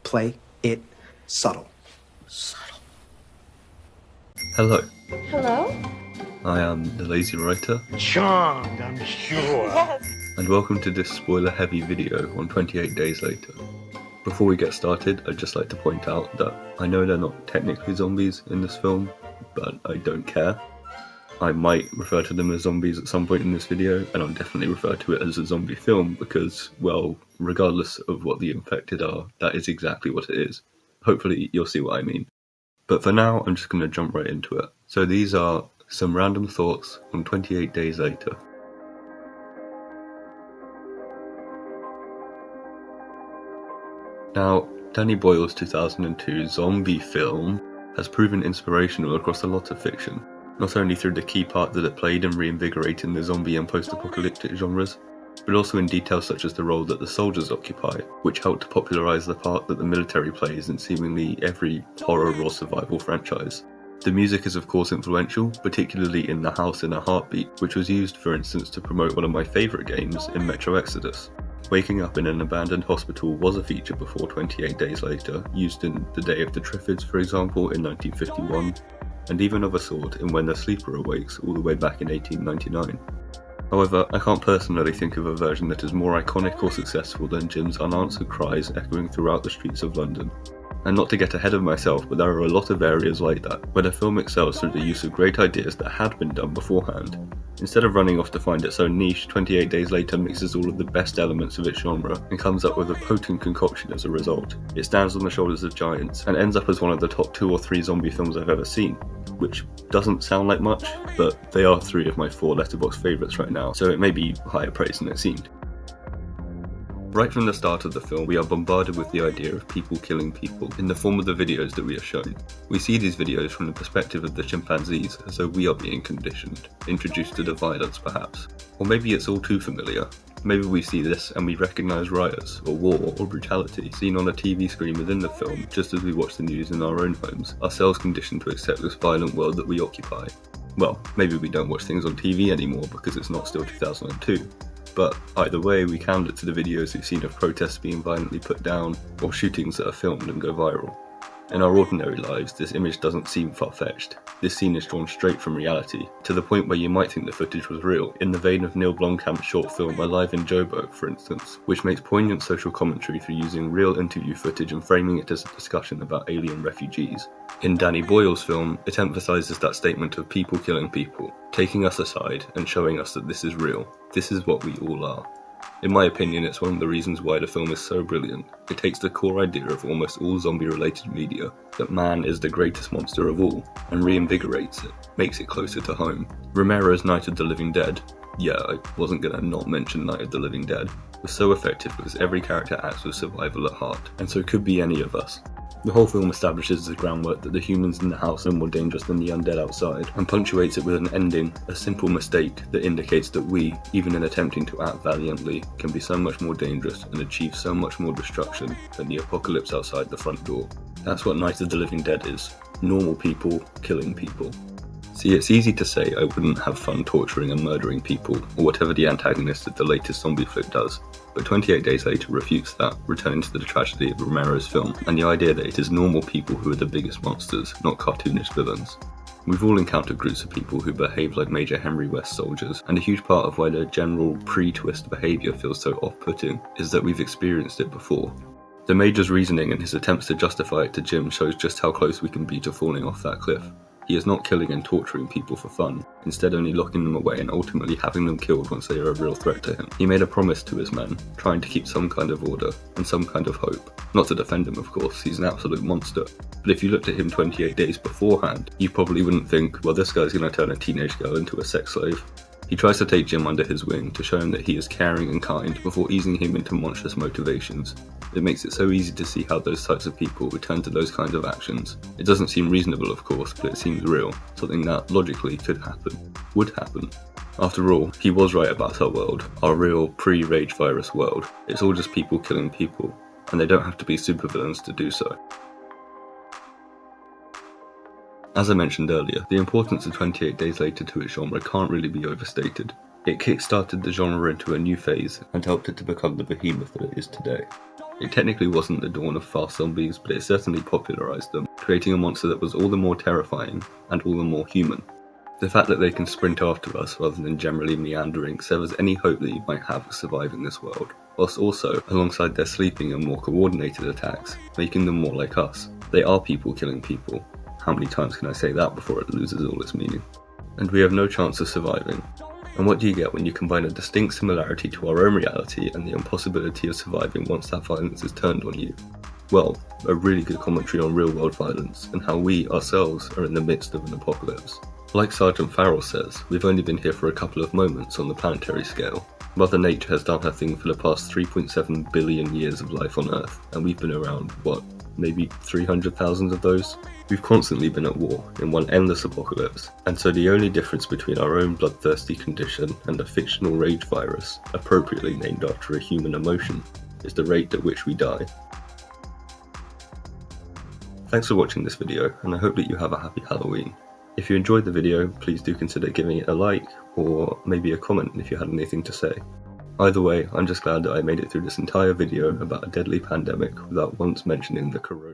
Play it subtle. Subtle. Hello. Hello? I am the Lazy Writer. Charmed, I'm sure. Yes. And welcome to this spoiler-heavy video on 28 Days Later. Before we get started, I'd just like to point out that I know they're not technically zombies in this film, but I don't care. I might refer to them as zombies at some point in this video, and I'll definitely refer to it as a zombie film because, well, regardless of what the infected are, that is exactly what it is. Hopefully you'll see what I mean. But for now, I'm just going to jump right into it. So these are some random thoughts on 28 Days Later. Now, Danny Boyle's 2002 zombie film has proven inspirational across a lot of fiction, not only through the key part that it played in reinvigorating the zombie and post-apocalyptic genres, but also in details such as the role that the soldiers occupy, which helped to popularise the part that the military plays in seemingly every horror or survival franchise. The music is of course influential, particularly in The House in a Heartbeat, which was used for instance to promote one of my favourite games in Metro Exodus. Waking up in an abandoned hospital was a feature before 28 Days Later, used in The Day of the Triffids for example in 1951, and even of a sort in When the Sleeper Awakes all the way back in 1899. However, I can't personally think of a version that is more iconic or successful than Jim's unanswered cries echoing throughout the streets of London. And not to get ahead of myself, but there are a lot of areas like that, where the film excels through the use of great ideas that had been done beforehand. Instead of running off to find its own niche, 28 Days Later mixes all of the best elements of its genre and comes up with a potent concoction as a result. It stands on the shoulders of giants, and ends up as one of the top 2 or 3 zombie films I've ever seen, which doesn't sound like much, but they are 3 of my 4 Letterboxd favourites right now, so it may be higher praise than it seemed. Right from the start of the film, we are bombarded with the idea of people killing people in the form of the videos that we are shown. We see these videos from the perspective of the chimpanzees, as though we are being conditioned, introduced to the violence perhaps. Or maybe it's all too familiar. Maybe we see this and we recognise riots, or war, or brutality seen on a TV screen within the film, just as we watch the news in our own homes, ourselves conditioned to accept this violent world that we occupy. Well, maybe we don't watch things on TV anymore because it's not still 2002. But either way, we can look to the videos we've seen of protests being violently put down, or shootings that are filmed and go viral. In our ordinary lives, this image doesn't seem far-fetched. This scene is drawn straight from reality, to the point where you might think the footage was real, in the vein of Neil Blomkamp's short film Alive in Joburg, for instance, which makes poignant social commentary through using real interview footage and framing it as a discussion about alien refugees. In Danny Boyle's film, it emphasises that statement of people killing people, taking us aside and showing us that this is real. This is what we all are. In my opinion, it's one of the reasons why the film is so brilliant. It takes the core idea of almost all zombie-related media, that man is the greatest monster of all, and reinvigorates it, makes it closer to home. Romero's Night of the Living Dead, yeah, I wasn't gonna not mention Night of the Living Dead, was so effective because every character acts with survival at heart, and so could be any of us. The whole film establishes the groundwork that the humans in the house are more dangerous than the undead outside, and punctuates it with an ending, a simple mistake that indicates that we, even in attempting to act valiantly, can be so much more dangerous and achieve so much more destruction than the apocalypse outside the front door. That's what Night of the Living Dead is. Normal people killing people. See, it's easy to say I wouldn't have fun torturing and murdering people, or whatever the antagonist of the latest zombie flick does, but 28 Days Later refutes that, returning to the tragedy of Romero's film, and the idea that it is normal people who are the biggest monsters, not cartoonish villains. We've all encountered groups of people who behave like Major Henry West soldiers, and a huge part of why their general pre-twist behaviour feels so off-putting is that we've experienced it before. The Major's reasoning and his attempts to justify it to Jim shows just how close we can be to falling off that cliff. He is not killing and torturing people for fun, instead only locking them away and ultimately having them killed once they are a real threat to him. He made a promise to his men, trying to keep some kind of order, and some kind of hope. Not to defend him of course, he's an absolute monster, but if you looked at him 28 days beforehand, you probably wouldn't think, well, this guy's gonna turn a teenage girl into a sex slave. He tries to take Jim under his wing to show him that he is caring and kind before easing him into monstrous motivations. It makes it so easy to see how those types of people would turn to those kinds of actions. It doesn't seem reasonable of course, but it seems real, something that logically could happen, would happen. After all, he was right about our world, our real pre-rage virus world. It's all just people killing people, and they don't have to be supervillains to do so. As I mentioned earlier, the importance of 28 Days Later to its genre can't really be overstated. It kick-started the genre into a new phase and helped it to become the behemoth that it is today. It technically wasn't the dawn of fast zombies, but it certainly popularised them, creating a monster that was all the more terrifying and all the more human. The fact that they can sprint after us rather than generally meandering severs any hope that you might have of surviving this world, whilst also, alongside their sleeping and more coordinated attacks, making them more like us. They are people killing people. How many times can I say that before it loses all its meaning? And we have no chance of surviving. And what do you get when you combine a distinct similarity to our own reality and the impossibility of surviving once that violence is turned on you? Well, a really good commentary on real-world violence and how we, ourselves, are in the midst of an apocalypse. Like Sergeant Farrell says, we've only been here for a couple of moments on the planetary scale. Mother Nature has done her thing for the past 3.7 billion years of life on Earth, and we've been around, maybe 300,000 of those? We've constantly been at war, in one endless apocalypse, and so the only difference between our own bloodthirsty condition and a fictional rage virus, appropriately named after a human emotion, is the rate at which we die. Thanks for watching this video, and I hope that you have a happy Halloween. If you enjoyed the video, please do consider giving it a like, or maybe a comment if you had anything to say. Either way, I'm just glad that I made it through this entire video about a deadly pandemic without once mentioning the corona.